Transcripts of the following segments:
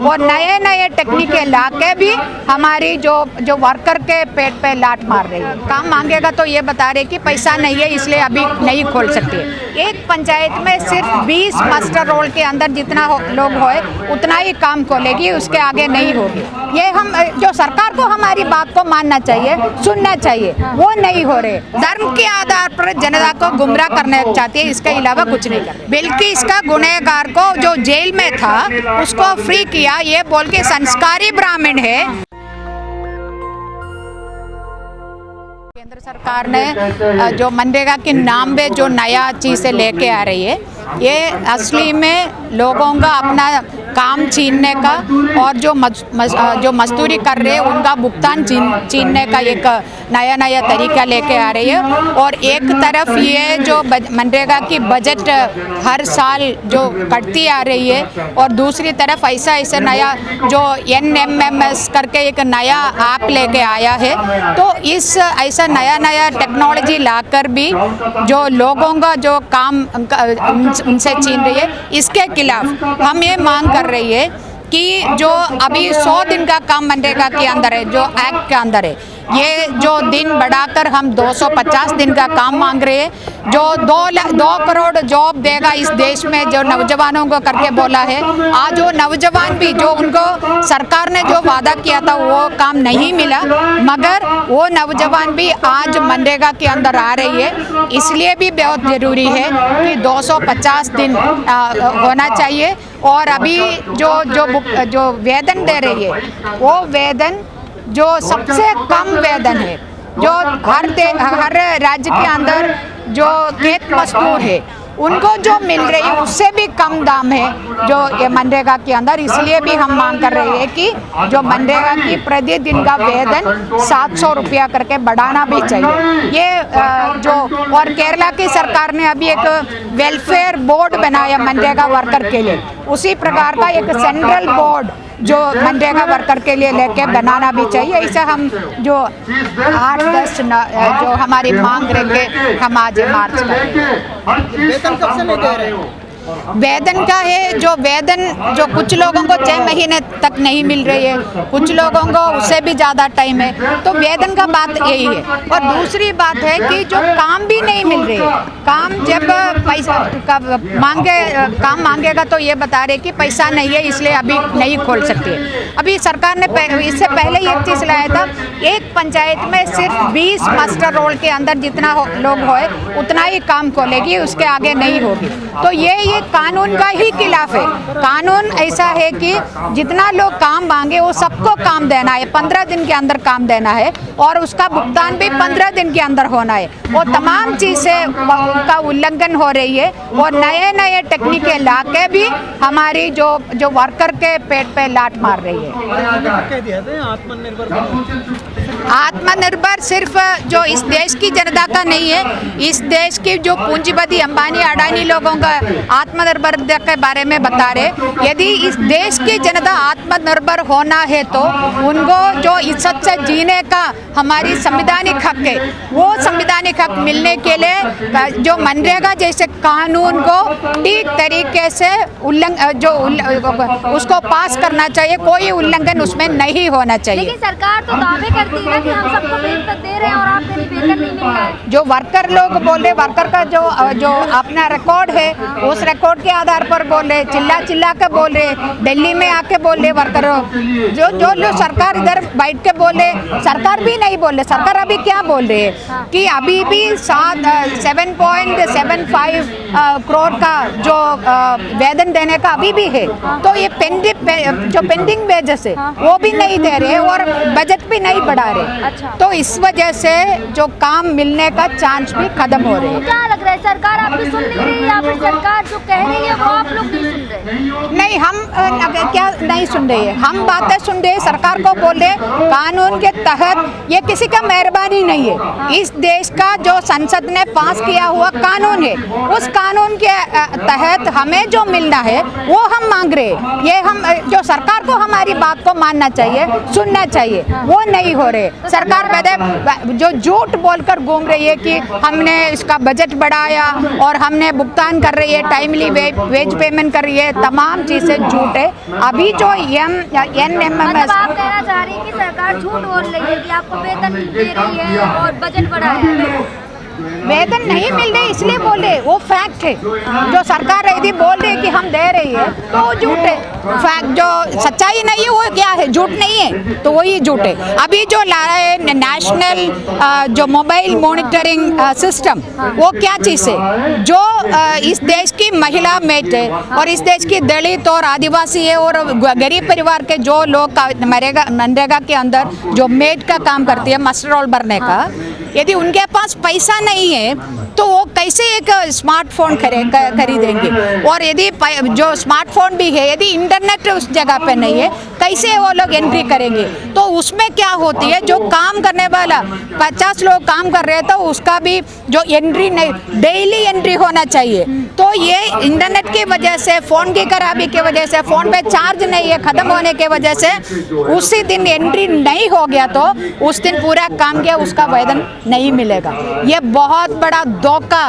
और नए नए टेक्निकें ला के भी हमारी जो वर्कर के पेट पे लात मार रही है। काम मांगेगा तो ये बता रहे कि पैसा नहीं है इसलिए अभी नहीं खोल सकते। एक पंचायत में सिर्फ 20 मास्टर रोल के अंदर जितना लोग होए उतना ही काम खोलेगी, उसके आगे नहीं होगी। ये हम जो सरकार को हमारी बात को मानना चाहिए, सुनना चाहिए, वो नहीं हो रहे। धर्म के आधार पर जनता को गुमराह करना चाहती है, इसके अलावा कुछ नहीं कर रहे। बल्कि इसका गुनहगार को जो जेल में था उसको फ्री किया, ये बोल के संस्कारी ब्राह्मण है। केंद्र सरकार ने जो मनरेगा के नाम पे जो नया चीज़ें लेके आ रही है, ये असली में लोगों का अपना काम छीनने का और जो मजदूरी कर रहे हैं उनका भुगतान छीनने का एक नया नया तरीका लेके आ रही है। और एक तरफ ये जो मनरेगा की बजट हर साल जो कटती आ रही है, और दूसरी तरफ ऐसा नया जो NMMS करके एक नया ऐप लेके आया है। तो इस ऐसा नया टेक्नोलॉजी लाकर भी जो लोगों का जो काम उनसे छीन रही है, इसके खिलाफ हम ये मांग कर रही है कि जो अभी 100 दिन का काम मनरेगा के अंदर है, जो एक्ट के अंदर है, ये जो दिन बढ़ाकर हम 250 दिन का काम मांग रहे हैं। जो 2 करोड़ जॉब देगा इस देश में, जो नौजवानों को करके बोला है, आज वो नौजवान भी जो उनको सरकार ने जो वादा किया था वो काम नहीं मिला, मगर वो नौजवान भी आज मनरेगा के अंदर आ रही है। इसलिए भी बहुत ज़रूरी है कि 250 दिन होना चाहिए। और अभी जो वेतन दे रही है, वो वेतन जो सबसे कम वेतन है, जो हर राज्य के अंदर जो खेत मजदूर है उनको जो मिल रही है उससे भी कम दाम है जो ये मनरेगा के अंदर। इसलिए भी हम मांग कर रहे हैं कि जो मनरेगा की प्रतिदिन का वेतन 700 रुपया करके बढ़ाना भी चाहिए। ये और केरला की सरकार ने अभी एक वेलफेयर बोर्ड बनाया मनरेगा वर्कर के लिए, उसी प्रकार का एक सेंट्रल बोर्ड जो मनरेगा वर्कर के लिए लेके बनाना भी चाहिए। ऐसा हम जो 8-10 जो हमारी मांग रहेंगे, हम आज मार्च करेंगे। वेतन कब से नहीं दे रहे हो? वेतन का है जो वेतन जो कुछ लोगों को 6 महीने तक नहीं मिल रही है, कुछ लोगों को उससे भी ज़्यादा टाइम है। तो वेतन का बात यही है। और दूसरी बात है कि जो काम भी नहीं मिल रही है, काम जब पैसा काम मांगेगा तो ये बता रहे कि पैसा नहीं है इसलिए अभी नहीं खोल सकते। अभी सरकार ने इससे पहले एक चीज़ लाया था, एक पंचायत में सिर्फ 20 मास्टर रोल के अंदर जितना लोग होए उतना ही काम खोलेगी, उसके आगे नहीं होगी। तो ये कानून का ही खिलाफ है। कानून ऐसा है कि जितना लोग काम मांगे वो सबको काम देना है, 15 दिन के अंदर काम देना है, और उसका भुगतान भी 15 दिन के अंदर होना है। वो तमाम चीज़ें का उल्लंघन हो रही है, और नए नए टेक्निकें ला के भी हमारी जो वर्कर के पेट पे लात मार रही है। आत्मनिर्भर सिर्फ जो इस देश की जनता का नहीं है, इस देश की जो पूंजीपति अंबानी अडानी लोगों का आत्मनिर्भर के बारे में बता रहे। यदि इस देश की जनता आत्मनिर्भर होना है तो उनको जो इज्जत से जीने का हमारी संवैधानिक हक है, वो संवैधानिक हक मिलने के लिए जो मनरेगा जैसे कानून को ठीक तरीके से उसको पास करना चाहिए, कोई उल्लंघन उसमें नहीं होना चाहिए। लेकिन सरकार तो दावे करती है कि हम सबको वेतन दे रहे हैं और आपको वेतन नहीं मिल रहा है। जो वर्कर लोग बोल रहे, वर्कर का जो अपना रिकॉर्ड है उस रिकॉर्ड के आधार पर बोल रहे, चिल्ला के बोल रहे, दिल्ली में आके बोल रहे वर्कर, जो सरकार इधर बैठ के बोल रहे, सरकार भी नहीं बोल रहे। सरकार अभी क्या बोल रहे है कि अभी भी 7.75 करोड़ का जो वेतन देने का अभी भी है, तो ये पेंडिंग वेजेस है वो भी नहीं दे रहे और बजट भी नहीं बढ़ा रहे। अच्छा। तो इस वजह से जो काम मिलने का चांस भी खत्म हो रहे हैं। क्या लग रहा है सरकार आपकी सुन नहीं रही, या फिर सरकार जो कह रही है वो आप लोग नहीं सुन रहे? नहीं, हम क्या नहीं सुन रहे हैं, हम बातें सुन रहे हैं, सरकार को बोल रहे कानून के तहत। ये किसी का मेहरबानी नहीं है, इस देश का जो संसद ने पास किया हुआ कानून है, उस कानून के तहत हमें जो मिलना है वो हम मांग रहे हैं। ये हम जो सरकार को हमारी बात को मानना चाहिए, सुनना चाहिए, वो नहीं हो रहे। सरकार पहले जो झूठ बोलकर घूम रही है कि हमने इसका बजट बढ़ाया और हमने भुगतान कर रही है, टाइमली वेज पेमेंट कर रही है, तमाम चीज़ें झूठ है। अभी जो मतलब आप कहना चाह रही हैं कि सरकार झूठ बोल रही है कि आपको वेतन दे रही है और बजट बढ़ाया है। वेतन नहीं मिल रही इसलिए बोल रहे, वो फैक्ट है। जो सरकार यदि बोल रही है कि हम दे रही है तो वो झूठ है। फैक्ट जो सच्चाई नहीं है वो क्या है, झूठ नहीं है, तो वही झूठ है। अभी जो ला रहा है नेशनल जो मोबाइल मॉनिटरिंग सिस्टम, वो क्या चीज़ है? जो इस देश की महिला मेट है और इस देश की दलित और आदिवासी है और गरीब परिवार के जो लोग मनरेगा के अंदर जो मेट का काम करती है, मस्टर रोल भरने का, यदि उनके पास पैसा नहीं है तो वो कैसे एक स्मार्टफोन खरीदेंगे? और यदि जो स्मार्टफोन भी है, यदि इंटरनेट उस जगह पे नहीं है, कैसे वो लोग एंट्री करेंगे? तो उसमें क्या होती है, जो काम करने वाला 50 लोग काम कर रहे हैं तो उसका भी जो एंट्री नहीं, डेली एंट्री होना चाहिए। तो ये इंटरनेट की वजह से, फ़ोन की खराबी की वजह से, फ़ोन पे चार्ज नहीं है, ख़त्म होने की वजह से उसी दिन एंट्री नहीं हो गया तो उस दिन पूरा काम किया उसका वेतन नहीं मिलेगा। ये बहुत बड़ा धोखा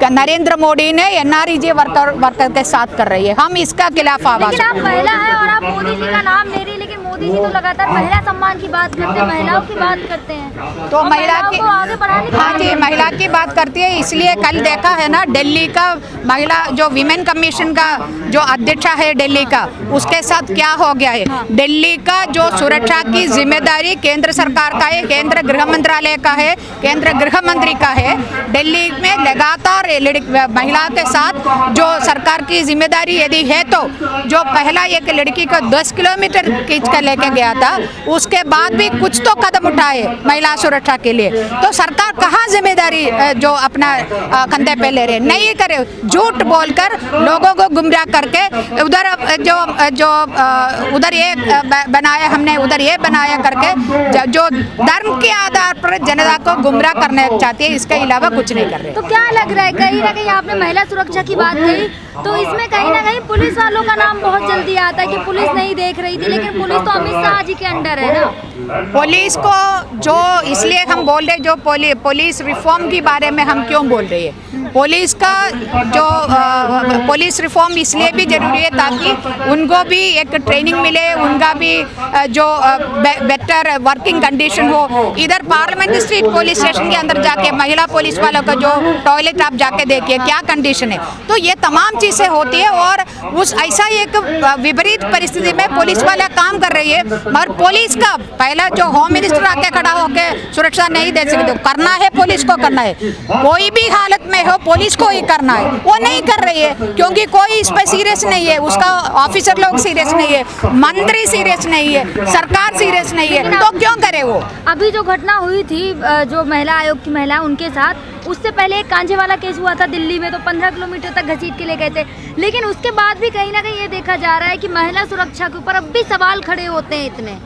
नरेंद्र मोदी ने एनआरईजी वर्कर के साथ कर रही है। हम इसका खिलाफ आवाज। लेकिन आप महिला हैं और आप मोदी जी का नाम ले रही, लेकिन मोदी जी तो लगातार महिला सम्मान की बात करते हैं, महिलाओं की बात करते हैं, तो महिला की, को आगे बढ़ाने की हाँ जी, महिला की बात करती है। इसलिए कल देखा है ना, दिल्ली का महिला जो विमेन कमीशन का जो अध्यक्ष है दिल्ली का, उसके साथ क्या हो गया है। दिल्ली का जो सुरक्षा की जिम्मेदारी केंद्र सरकार का है, केंद्र गृह मंत्रालय का है, केंद्र गृह मंत्री का है। दिल्ली में लगातार महिला के साथ जो सरकार की जिम्मेदारी यदि है तो जो पहला एक लड़की को 10 किलोमीटर खींच कर लेके गया था, उसके बाद भी कुछ तो कदम उठाए महिला सुरक्षा के लिए। तो सरकार कहाँ जिम्मेदारी जो अपना कंधे पे ले रहे, नहीं करे, झूठ बोलकर लोगों को गुमराह करके उधर उधर ये बनाया हमने, उधर ये बनाया करके जो धर्म के आधार पर जनता को गुमराह करना चाहती है, इसके अलावा कुछ नहीं कर रहे। तो क्या लग रहा है, कहीं ना कहीं आपने महिला सुरक्षा की बात कही तो इसमें कहीं ना कहीं पुलिस वालों का नाम बहुत जल्दी आता है कि पुलिस नहीं देख रही थी, लेकिन पुलिस तो अमित शाह जी के अंडर है ना। पुलिस को जो इसलिए हम बोल रहे, जो पुलिस रिफॉर्म के बारे में हम क्यों बोल रहे हैं, पुलिस का जो पुलिस रिफॉर्म इसलिए भी जरूरी है ताकि उनको भी एक ट्रेनिंग मिले, उनका भी जो बेटर वर्किंग कंडीशन हो। इधर पार्लियामेंट स्ट्रीट पुलिस स्टेशन के अंदर जाके महिला पुलिस वालों का जो टॉयलेट आप जाके देखिए क्या कंडीशन है। तो ये तमाम चीज़ें होती है और उस ऐसा एक विपरीत परिस्थिति में पुलिस वाला काम कर रही है। और पुलिस का पहला जो होम मिनिस्टर आके खड़ा होकर सुरक्षा नहीं दे सकते, करना है पुलिस को करना है, कोई भी हालत में हो पुलिस को ही करना है, वो नहीं कर रही है क्योंकि कोई इस पर सीरियस नहीं है, उसका ऑफिसर लोग सीरियस नहीं है, मंत्री सीरियस नहीं है, सरकार सीरियस नहीं है, तो क्यों करे वो। अभी जो घटना हुई थी जो महिला आयोग की महिला उनके साथ, उससे पहले एक कांझे वाला केस हुआ था दिल्ली में, तो 15 किलोमीटर तक घसीट के ले गए थे, लेकिन उसके बाद भी कहीं ना कहीं ये देखा जा रहा है कि महिला सुरक्षा के ऊपर अब भी सवाल खड़े होते हैं इतने।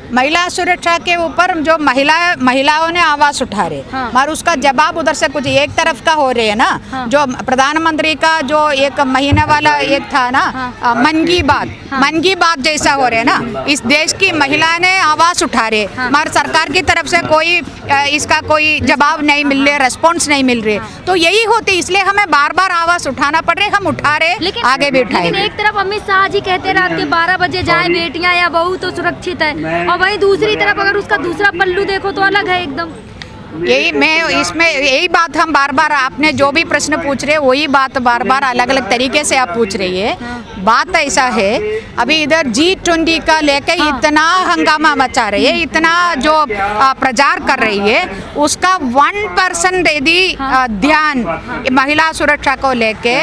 महिला सुरक्षा के ऊपर जो महिलाओं ने आवाज उठा रहे, हाँ। और उसका जवाब उधर से कुछ एक तरफ का हो रहे है ना, हाँ। जो प्रधानमंत्री का जो एक महीने वाला एक था ना, हाँ। मन की बात जैसा हो रहे है ना, इस देश की महिला ने आवाज उठा रहे, हाँ। मगर सरकार की तरफ से कोई इसका कोई जवाब नहीं मिल रहे, रेस्पॉन्स नहीं मिल रहे, हाँ। तो यही होती, इसलिए हमें बार बार आवाज उठाना पड़ रहे, हम उठा रहे, लेकिन आगे भी उठाए। लेकिन एक तरफ अमित शाह जी कहते रात के 12 बजे जाए बेटियां या बहू तो सुरक्षित है, और वहीं दूसरी तरफ अगर उसका दूसरा पल्लू देखो तो अलग है एकदम। यही बात हम बार बार, आपने जो भी प्रश्न पूछ रहे वही बात बार बार अलग अलग तरीके से आप पूछ रही है। बात ऐसा है, अभी इधर G20 का लेके इतना हंगामा मचा रही है, इतना जो प्रचार कर रही है, उसका 1% यदि ध्यान महिला सुरक्षा को लेके,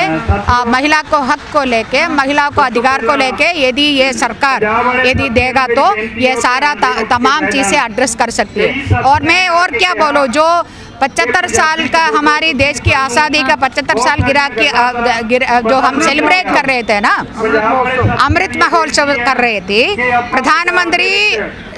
महिला को हक को लेके, महिला को अधिकार को लेके यदि ये सरकार यदि देगा तो ये सारा तमाम चीज़ें एड्रेस कर सकती है। और मैं और क्या बोलूँ, जो 75 साल का हमारी देश की आज़ादी का 75 साल जो हम सेलिब्रेट कर रहे थे ना, अमृत महोत्सव कर रहे थे, प्रधानमंत्री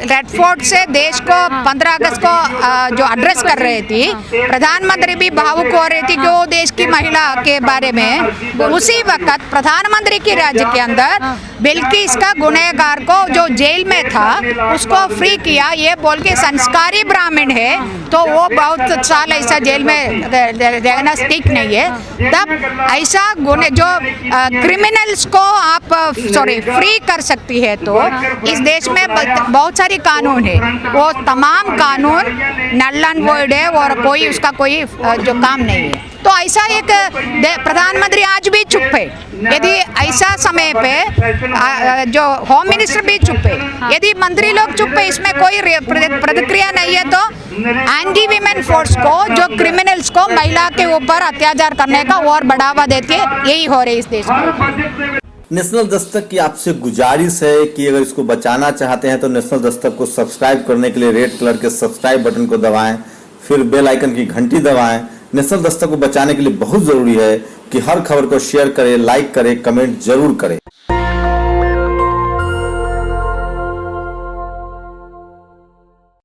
रेड फोर्ट से देश को 15 अगस्त को जो एड्रेस कर रही थी, प्रधानमंत्री भी भावुक हो रही थी कि वो देश की महिला के बारे में। उसी वक्त प्रधानमंत्री के राज्य के अंदर बिल्किस का गुनहगार को जो जेल में था उसको फ्री किया, ये बोल के संस्कारी ब्राह्मण है तो वो बहुत साल ऐसा जेल में रहना ठीक नहीं है। तब ऐसा गुने जो क्रिमिनल्स को आप फ्री कर सकती है तो इस देश में बहुत सारी कानून है, वो तमाम कानून नल एंड वॉइड है और कोई उसका कोई जो काम नहीं है। तो ऐसा एक प्रधानमंत्री आज भी चुप है। यदि ऐसा समय पे जो होम मिनिस्टर भी चुप है, यदि मंत्री लोग चुप है, इसमें कोई प्रतिक्रिया नहीं है, तो एंटी वीमेन फोर्स को जो क्रिमिनल्स को महिला के ऊपर अत्याचार करने का और बढ़ावा देते यही हो रही इस देश में। नेशनल दस्तक की आपसे गुजारिश है कि अगर इसको बचाना चाहते हैं तो नेशनल दस्तक को सब्सक्राइब करने के लिए रेड कलर के सब्सक्राइब बटन को दबाएं, फिर बेल आइकन की घंटी दबाएं। नेशनल दस्तक को बचाने के लिए बहुत जरूरी है कि हर खबर को शेयर करें, लाइक करें, कमेंट जरूर करें।